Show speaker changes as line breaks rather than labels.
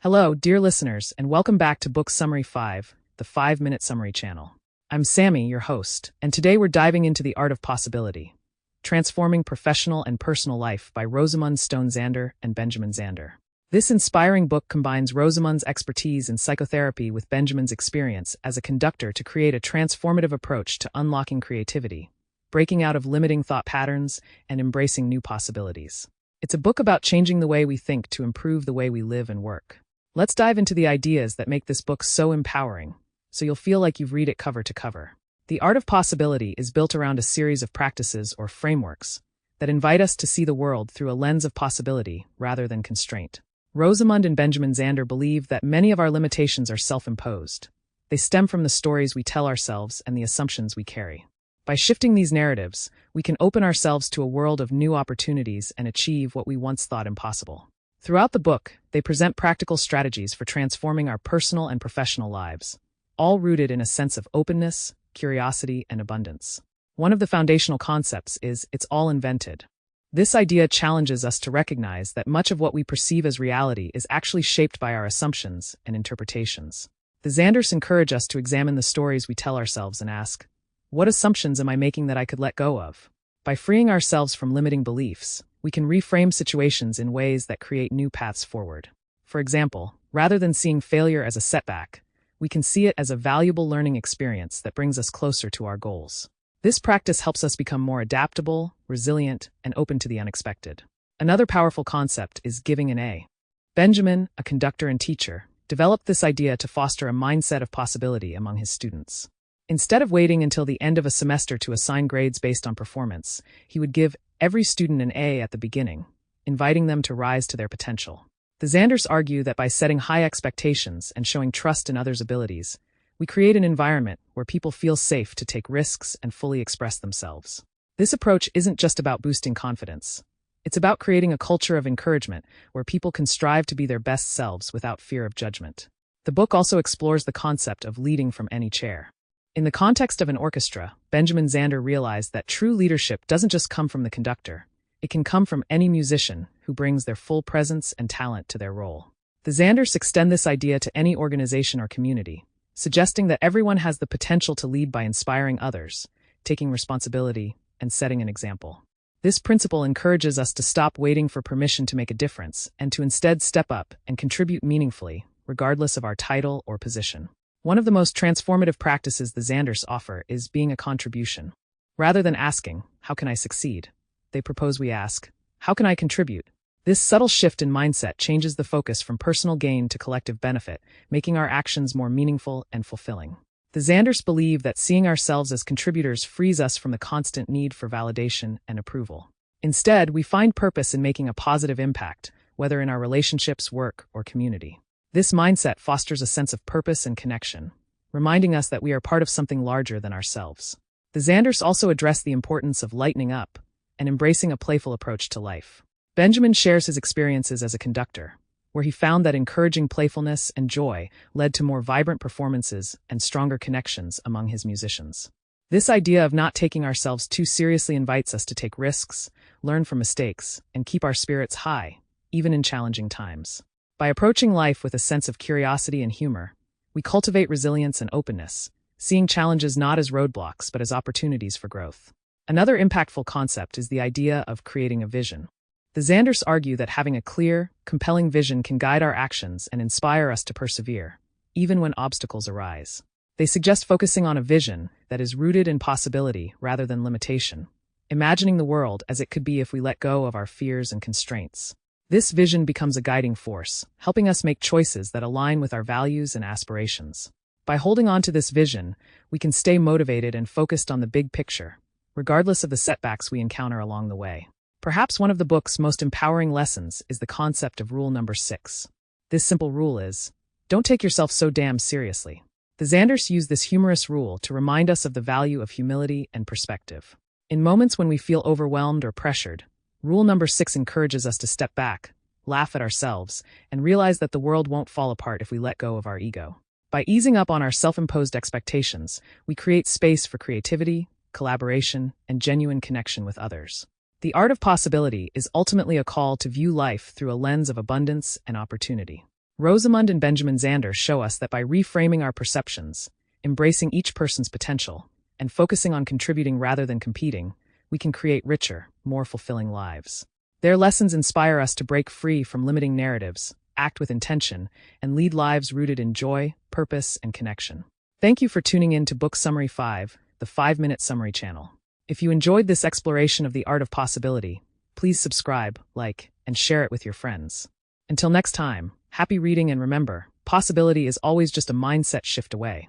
Hello, dear listeners, and welcome back to BookSummaryFive, the 5-minute summary channel. I'm Sammy, your host, and today we're diving into The Art of Possibility, Transforming Professional and Personal Life by Rosamund Stone Zander and Benjamin Zander. This inspiring book combines Rosamund's expertise in psychotherapy with Benjamin's experience as a conductor to create a transformative approach to unlocking creativity, breaking out of limiting thought patterns, and embracing new possibilities. It's a book about changing the way we think to improve the way we live and work. Let's dive into the ideas that make this book so empowering, so you'll feel like you've read it cover to cover. The Art of Possibility is built around a series of practices or frameworks that invite us to see the world through a lens of possibility rather than constraint. Rosamund and Benjamin Zander believe that many of our limitations are self-imposed. They stem from the stories we tell ourselves and the assumptions we carry. By shifting these narratives, we can open ourselves to a world of new opportunities and achieve what we once thought impossible. Throughout the book, they present practical strategies for transforming our personal and professional lives, all rooted in a sense of openness, curiosity, and abundance. One of the foundational concepts is "it's all invented." This idea challenges us to recognize that much of what we perceive as reality is actually shaped by our assumptions and interpretations. The Zanders encourage us to examine the stories we tell ourselves and ask, what assumptions am I making that I could let go of? By freeing ourselves from limiting beliefs, we can reframe situations in ways that create new paths forward. For example, rather than seeing failure as a setback, we can see it as a valuable learning experience that brings us closer to our goals. This practice helps us become more adaptable, resilient, and open to the unexpected. Another powerful concept is giving an A. Benjamin, a conductor and teacher, developed this idea to foster a mindset of possibility among his students. Instead of waiting until the end of a semester to assign grades based on performance, he would give every student an A at the beginning, inviting them to rise to their potential. The Zanders argue that by setting high expectations and showing trust in others' abilities, we create an environment where people feel safe to take risks and fully express themselves. This approach isn't just about boosting confidence. It's about creating a culture of encouragement where people can strive to be their best selves without fear of judgment. The book also explores the concept of leading from any chair. In the context of an orchestra, Benjamin Zander realized that true leadership doesn't just come from the conductor. It can come from any musician who brings their full presence and talent to their role. The Zanders extend this idea to any organization or community, suggesting that everyone has the potential to lead by inspiring others, taking responsibility, and setting an example. This principle encourages us to stop waiting for permission to make a difference and to instead step up and contribute meaningfully, regardless of our title or position. One of the most transformative practices the Zanders offer is being a contribution. Rather than asking, "How can I succeed?" they propose we ask, "How can I contribute?" This subtle shift in mindset changes the focus from personal gain to collective benefit, making our actions more meaningful and fulfilling. The Zanders believe that seeing ourselves as contributors frees us from the constant need for validation and approval. Instead, we find purpose in making a positive impact, whether in our relationships, work, or community. This mindset fosters a sense of purpose and connection, reminding us that we are part of something larger than ourselves. The Zanders also address the importance of lightening up and embracing a playful approach to life. Benjamin shares his experiences as a conductor, where he found that encouraging playfulness and joy led to more vibrant performances and stronger connections among his musicians. This idea of not taking ourselves too seriously invites us to take risks, learn from mistakes, and keep our spirits high, even in challenging times. By approaching life with a sense of curiosity and humor, we cultivate resilience and openness, seeing challenges not as roadblocks but as opportunities for growth. Another impactful concept is the idea of creating a vision. The Zanders argue that having a clear, compelling vision can guide our actions and inspire us to persevere, even when obstacles arise. They suggest focusing on a vision that is rooted in possibility rather than limitation, imagining the world as it could be if we let go of our fears and constraints. This vision becomes a guiding force, helping us make choices that align with our values and aspirations. By holding on to this vision, we can stay motivated and focused on the big picture, regardless of the setbacks we encounter along the way. Perhaps one of the book's most empowering lessons is the concept of rule number 6. This simple rule is, don't take yourself so damn seriously. The Zanders use this humorous rule to remind us of the value of humility and perspective. In moments when we feel overwhelmed or pressured, rule number 6 encourages us to step back, laugh at ourselves, and realize that the world won't fall apart if we let go of our ego. By easing up on our self-imposed expectations, we create space for creativity, collaboration, and genuine connection with others. The Art of Possibility is ultimately a call to view life through a lens of abundance and opportunity. Rosamund and Benjamin Zander show us that by reframing our perceptions, embracing each person's potential, and focusing on contributing rather than competing, we can create richer, more fulfilling lives. Their lessons inspire us to break free from limiting narratives, act with intention, and lead lives rooted in joy, purpose, and connection. Thank you for tuning in to BookSummaryFive, the 5-minute summary channel. If you enjoyed this exploration of the art of possibility, please subscribe, like, and share it with your friends. Until next time, happy reading, and remember, possibility is always just a mindset shift away.